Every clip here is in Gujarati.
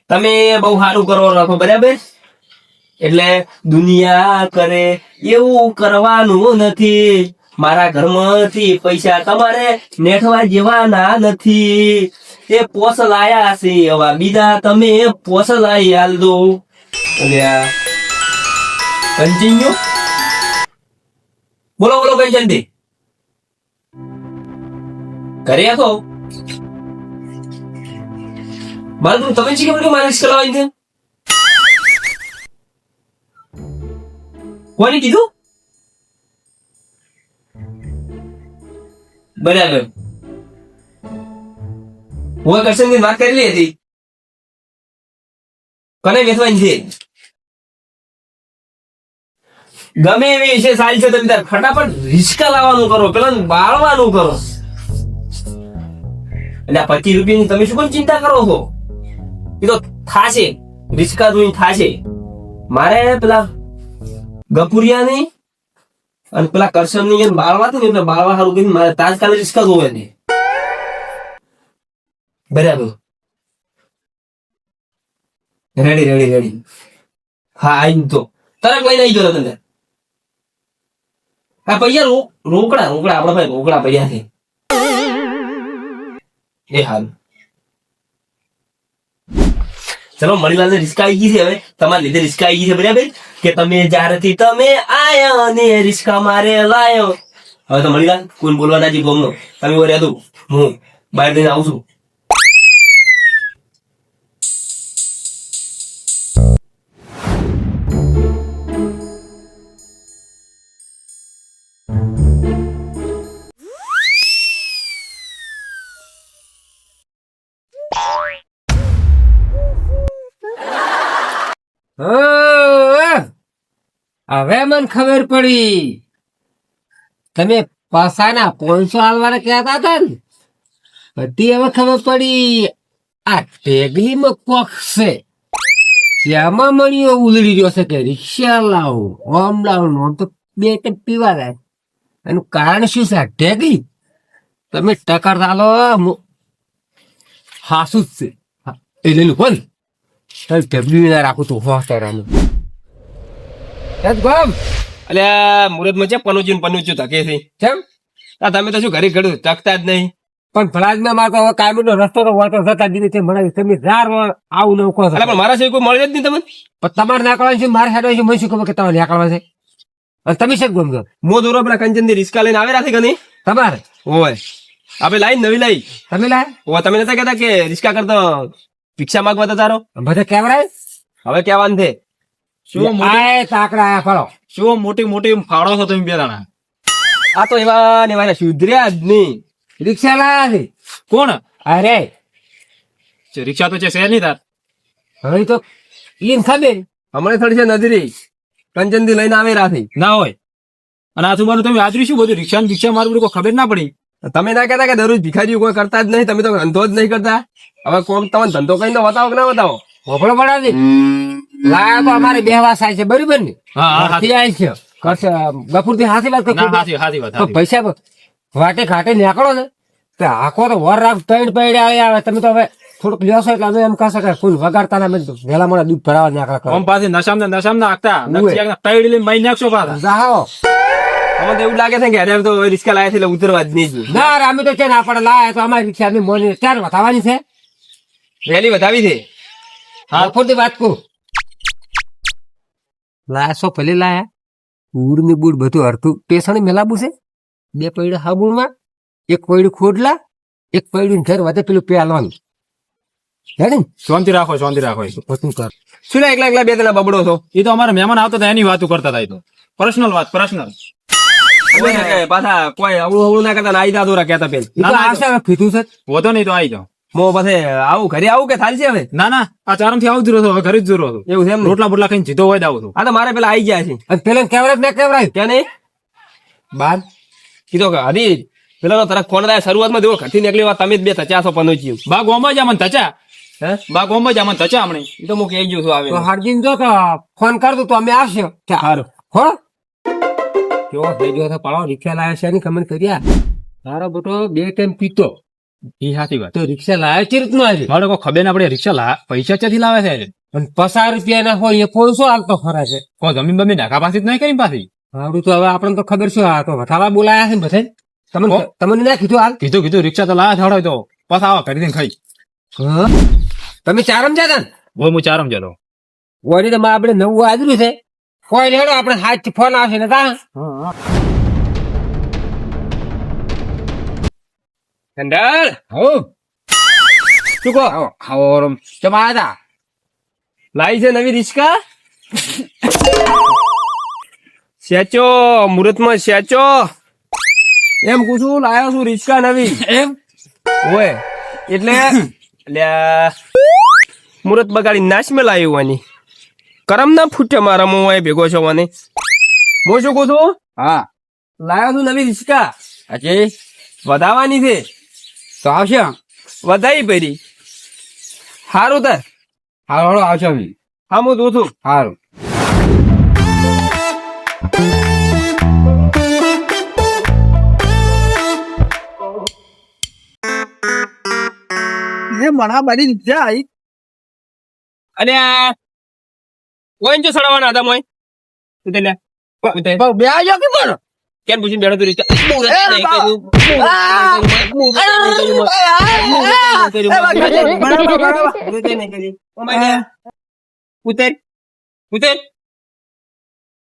તમે બહુ સારું કરો રાખો બરાબર. એટલે દુનિયા કરે એવું કરવાનું નથી. મારા ઘરમાંથી પૈસા તમારે નેઠવા જેવાના નથી. એ પોસ લાયા છે એવા બીજા તમે પોસ લાવી હાલ દો. કન્ટિન્યુ બોલો બોલો કંચનથી ઘરે હતો મારે તું તમે શીખે બધું મારે કરાવવાની છે. કોને કીધું? બરાબર હું કરશનની વાત કરેલી હતી. કોને વેચવાની છે? ગમે એવી છે સારી છે. તમે ફટાફટ રિસ્કા લાવવાનું કરો, પેલા બાળવાનું કરો. એટલે 25 રૂપિયાની તમે શું પણ ચિંતા કરો છો? એ તો થાશે, રિસ્કા જોઈને થાશે. મારે પેલા ગપુરિયાની અને પેલા કરશનની બાળવા હતી ને એટલે બાળવા સારું કરીને મારે તાત્કાલિક રિસ્કા જોવે છે. બરાબર રેડી રેડી રેડી. હા આઈ તો તરત લઈને આવી ગયો તમે. આ પૈસા રોકડા રોકડા આપડા ભાઈ રોકડા પૈસા છે. એ હાલ ચલો મણીલાલ ને રિસ્કા આવી ગઈ છે. હવે તમારા લીધે રિસ્કા આવી ગઈ છે બરાબર. કે તમે જ્યારથી તમે આયા અને રિસ્કા મારે લાયો. હવે તો મણીલાલ કોઈ બોલવા ના ગમનો. તમે ઓરે દઉં હું બહાર જઈને આવું છું. હવે મને ખબર પડી તમે પાસાના 500 હાલવાના કહેતા હતા ને. બધી હવે ખબર પડી. આ ટેગલીમાં કોક છે જેમાં મણીઓ ઉલડી રહ્યો છે કે રિક્ષા લાવો ઓમ લાવો આમ તો 2 ટેપ પીવા જાય. એનું કારણ શું છે? આ ટેગલી તમે ટકર ચાલો હાસુ જ છે. એ લઈને બોલ ટેગલી ના રાખું તો હોસ્ટેરાનું ગમ અલ્યા મુરતમાં છે પનુચું ધકે છે. કેમ? તમે તો શું ઘરે ઘડું તકતા જ નહીં. પણ ફલાજમાં મારતો હવે કાયમનો રસ્તો તો હોય તો જતા દીધી છે. મને તમે જાર આવું ન કહો. પણ મારા સિવાય કોઈ મળે જ નહીં તમને. પણ તમારે નાકળવાનું છે મારે હેડવા છે. મને શું ખબર કે તમારે નાકળવા છે? અને તમે શું ગમજો મો દોરો પેલા કંચન થી રિસ્કા લઈને આવે રાખે કે નહીં તમારે હોય આપણે લાઈ નવી લાઈ તમે લાય ઓ તમે નતા કહેતા કે રિસ્કા કરતો ભિક્ષા માંગવા તો તારો બધા કેવરાય હવે કેવાનું છે? શું તાકડા આયા ફળો શું મોટી મોટી ફાળો છો તમે બે જણા? આ તો એવા ને એવા સુધર્યા જ નહીં. રિક્ષા લાયા છે. કોણ? અરે રિક્ષા તો છે શેર નહીં તાર. હવે તો ઈન ખબર હમણાં થોડી છે નજરી કંચન થી લઈને આવે રાખી ના હોય. અને આજુબાજુ તમે હાજરી શું બધું રિક્ષા ને ભિક્ષા મારું કોઈ ખબર ના પડી. તમે ના કહેતા કે દરરોજ ભિખારી કોઈ કરતા જ નહીં. તમે તો ધંધો જ નહીં કરતા. હવે કોમ તમે ધંધો કઈ તો બતાવો કે ના બતાવો? હોપડો પડાવી લાયા તો અમારે બેહવા થાય છે બરોબર ને. હા છે કરશે ગફુર થી હાથી વાત સાચી વાત. પૈસા વાટે ઘાટે નીકળો ને તો આખો તો વર રાખ ત્રણ પૈડે આવે. તમે તો હવે થોડુંક લેશો એટલે અમે એમ કહેશો કે કોઈ વગાડતા ના વહેલા મોડા દૂધ ભરાવા નીકળે. આમ પાછી નશામ ના આખતા તૈડી લઈને માઈ નાખશો પાછા. જાઓ અમને તો એવું લાગે છે કે અરે તો રિસ્કા લાયા છે એટલે ઉતરવા જ નહીં. ના અમે તો છે ને આપણે લાયા તો અમારી રિક્ષા ની મોની ચાર વધારવાની છે. વહેલી વધાવી છે. હા ખોટી વાત કહું લાયા છો ભલે લાયા બુડ ને બુડ બધું અડધું ટેશન મેલાબુ છે. 2 પૈડા હાબુડમાં 1 પૈડું ખોડલા 1 પૈડું ઘર વધે પેલું પેલવાનું હેડે શાંતિ રાખો બધું કર. શું ના એકલા એકલા બે તને બબડો છો? એ તો અમારા મહેમાન આવતા હતા એની વાતો કરતા હતા. એ તો પર્સનલ વાત પર્સનલ. પાછા કોઈ અવળું અવળું ના કરતા આઈ દાદોરા કહેતા પેલ એ તો આવશે હવે કીધું છે વધો નહીં તો આવી જાઓ. મો પછી આવું ઘરે આવું કે થાલ છે હવે? ના આ ચારમ થી આવું જ રહ્યો હતો. હવે ઘરે જ રહ્યો હતો. એવું છે એમ ને? રોટલા બોટલા ખાઈને જીતો હોય આવું છું. આ તો મારે પેલા આઈ ગયા છે. અને પેલા કેવરાય ને કેવરાય ક્યાં નહીં બાદ કીધો કે હરી પેલા તો તરફ ફોન આવ્યા શરૂઆતમાં દેવો ઘરથી નીકળી વાર તમે જ બે થચાસો પનોચ્યું બા ગોમાં જ આમન થચા. હે બા ગોમાં જ આમન થચા હમણે. એ તો હું કહી ગયો છું આવે તો હાર્દિન જો તો ફોન કર દઉં તો અમે આવશે સારું. હો કેવો થઈ ગયો છે પાડો રિક્ષા લાયા છે ની ખબર કર્યા તારો બેટો 2 ટાઈમ પીતો એ સાચી વાત તો રિક્ષા લાવે છે રીતનું આજે મારે કોઈ ખબર ના પડે રિક્ષા પૈસા ક્યાંથી લાવે છે અને 50 રૂપિયા ના હોય એ 500 હાલતો ખરા છે કોઈ જમીન બમીન નાકા પાછી જ નહીં કરી પાછી આવડું તો હવે આપણને તો ખબર શું આ તો વથાવા બોલાયા છે ને બધે તમને ના કીધું હાલ કીધું રિક્ષા તો લાવે થોડો તો પાછા આવો કરી દઈને ખાઈ હા તમે ચારમ જતા ને બોલ હું ચારમ જતો વળી તો આપણે નવું આજરું છે કોઈ લેડો આપણે હાથ થી ફોન આવશે ને તા કંડલ હો શું કહો ખાવો ચમા હતા લાવી છે નવી રિસ્કા સેચો મુહૂર્તમાં સેચો એમ પૂછું લાયો છું રિસ્કા નવી એમ ઓય એટલે મુહૂર્ત બગાડી નાશ મેં લાવી વાની કરમ ના ફૂટે મારા મોં ભેગો છો મને હું શું કહું છું હા લાયો છું નવી રિસ્કા અજય વધાવાની છે તો આવશે વધાઈ પડી સારું તાર હારો હારો આવશે અમે હા હું જોઉં છું હારું અને આ કોઈ જો સડવાના હતા મોય ઉતે લે ઉતે બે આવજો કે પણ કેમ પૂછીને બેઠો તું રિસ્કા ઉતર ઉતર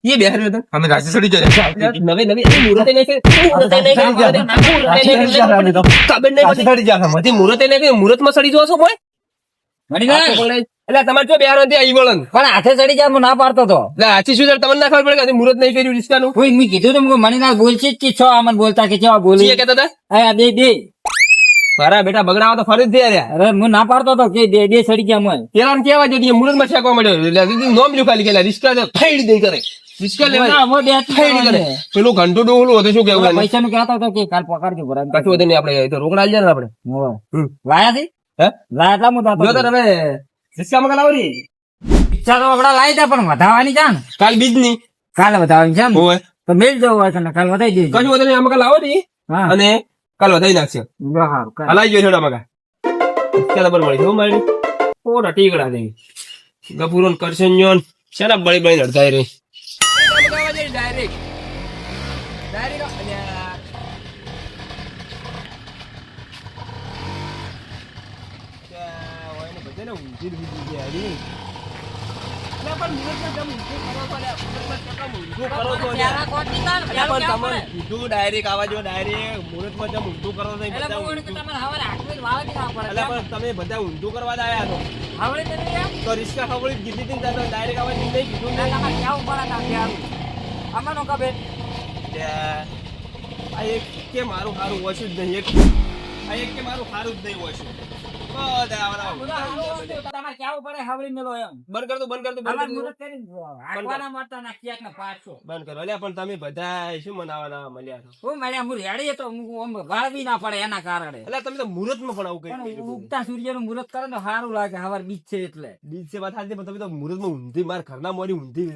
ये बिहार में અમે રાજી ચડી જાય नवे नवे मुहूर्त नहीं के मुहूर्त नहीं मुहूर्त में सड़ी जो છો મોય એટલે તમારે જો બિહાર નથી આવી વળન પણ હાથે ચડી જાય હું ના પાડતો તો એટલે આછી શું તમને ના ખબર પડે કે મુહૂર્ત નહીં કર્યું રિસ્કાનું કોઈ મેં કીધું તો મને ના બોલશે જ છો આમન બોલતા કે કેવા બોલી જે કહેતા હતા હા બે મારા બેટા બગડાવા તો ફરી જ દે રે અરે હું ના પાડતો તો કે બે ચડી ગયા મને પેલા કેવા જોઈએ મુહૂર્ત માં છેકવા મળ્યો એટલે નોમ લ્યું ખાલી કે રિસ્કા તો ફેડ દઈ કરે રિસ્કા લેવા ફેડ કરે પેલું ઘંટો ડોલું હતું શું કેવું પૈસા નું કહેતા હતા કે કાલ પકડજો બરાબર કશું વધે નહીં આપણે તો રોકડા આવી જાય ને આપણે લાયા થી હે લાયા એટલા મોટા જો તો તમે રિસ્કામાં કલાવરી ઈચ્છા તો આપડા લાવી દે પણ વધાવાની છે ને કાલ બીજ ની કાલે વધાવાની છે ને હોય તો મેળ જવું હોય છે ને કાલ વધાઈ દેજો કશું વધે નહીં આમાં કાલ આવો ની હા અને કાલ વધાઈ નાખશે સારું કાલ હલાઈ ગયો છોડા મગા ક્યાં બળ મળી હું મારી પોરા ટીકડા દેવી ગપુરોન કરશન્યોન શેના બળી બળી લડતાઈ રહી ડાયરેક્ટ ડાયરેક્ટ આવા જો ડાયરેક્ટ મુહૂર્તમાં જેમ ઊંધું કરો છો તમે બધા ઊંધું કરવા જ આવ્યા છો તો રિસ્કા ખબર કીધી હતી ડાયરેક્ટ આવા નહીં કીધું આ એક કે મારું સારું ઓછું જ નહીં આ એક કે મારું સારું જ નહીં ઓછું બંધ કર દો બંધ કરો અલ્યા પણ તમે બધા શું મનાવાના મળ્યા છો એના કારણે એટલે તમે તો મુહૂર્તમાં પણ આવું કઈ ઉગતા સૂર્ય નું મુહૂર્ત કરે તો સારું લાગે હવાર બીજ છે એટલે બીજ છે વાત સાચી પણ તમે તો મુહૂર્તમાં ઊંધી માર ઘરના મોરી ઊંધી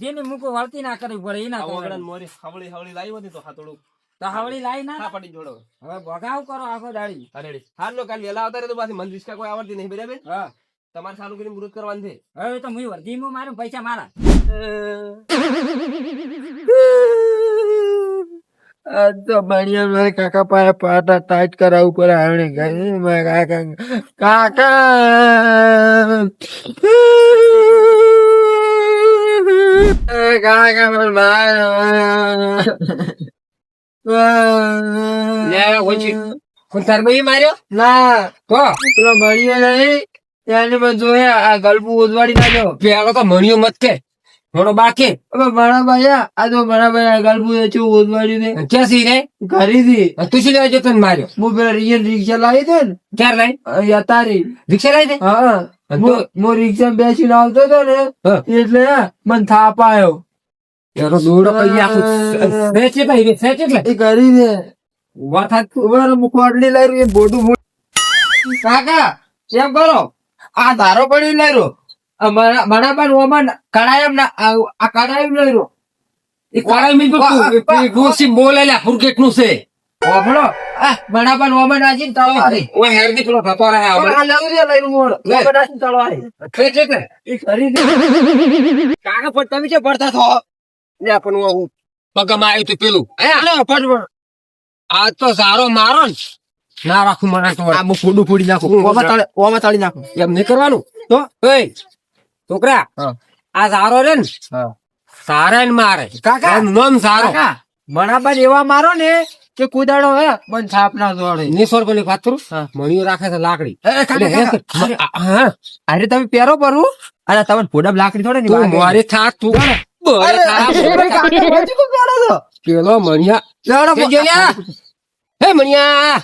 જેને મૂકો વળતી ના કરવી પડે એના કારણે મોરી હવળી હવળી લાવી હતી તો થોડું તો હવળી લાવી ના હા પડી જોડો હવે ભગાવ કરો આખો દાડી અરે હાર લો કાલ વેલા આવતા રહે તો પાછી મન રિસ્કા કોઈ આવડતી નહીં બરાબર હા તમારે સારું કરીને મુહૂર્ત કરવાનું છે હવે તો હું વર્ધીમાં મારું પૈસા મારા આ તો બણિયા મારે કાકા પાસે પાટા ટાઈટ કરાવવું પડે આવડે ગઈ મારા કાકા કાકા મને માર્યો ના તો પેલો બણિયો નહીં એને મેં જોયા આ ગલપુ ઉદવાડી નાખ્યો પેલો તો મણિયો મત કે થોડો બાકી હવે મારા ભાઈ આ તો મારા ભાઈ ગલપુ ઉદવાડ્યું ને ક્યાં સી રે ઘરી થી તું શું લેવા જતો ને માર્યો હું પેલા રિક્ષા લાવી દે ને ક્યારે લાઈ તારી રિક્ષા લાવી દે હા હું રિક્ષા બેસીને આવતો હતો ને એટલે મને થાપ આવ્યો એનો દોડો કઈ આખું સેચે ભાઈ સેચે એટલે એ કરી દે વાત હાથ મુખવાડલી લાવી બોડું કાકા એમ કરો આ ધારો પડી લાવ્યો મારા પર ઓમાં કડાયમ ના આ કડાયમ લાવ્યો એ કોળાઈ મી તો ગોસી બોલે લે ફુરકેટ નું છે ઓફળો આ બરાબર ઓમાં નાખીને તળો હારી ઓય હેરદી પેલો થતો રહે આપણે આ લેવું છે લઈને મોર ઓમાં નાખીને તળો હારી એટલે એ કરી દે કાકા પણ તમે જે પડતા થો લે પણ હું પગમાં આવ્યું તું પેલું અલે પણ આ તો સારો મારો ને ના રાખું મને તો આ હું ફૂડું ફૂડી નાખું ઓમાં તળી નાખું એમ નહીં કરવાનું તો ઓય છોકરા હા. આ સારો રે ને હા સારા ને મારે કાકા. એનું નામ સારો કાકા બરાબર એવા મારો ને કે કુદાડો હે બંધ થાપ ના જોડે નિસોર પેલી વાત કરું હા. મણીઓ રાખે છે લાકડી કાકા, એટલે કાકા. હા અરે તમે પહેરો પરું અરે તમે ફોડા લાકડી થોડે ને તું મારી થાક તું બરે થાક. પેલો મણિયા લેવડો એ જોયા? હે મણિયા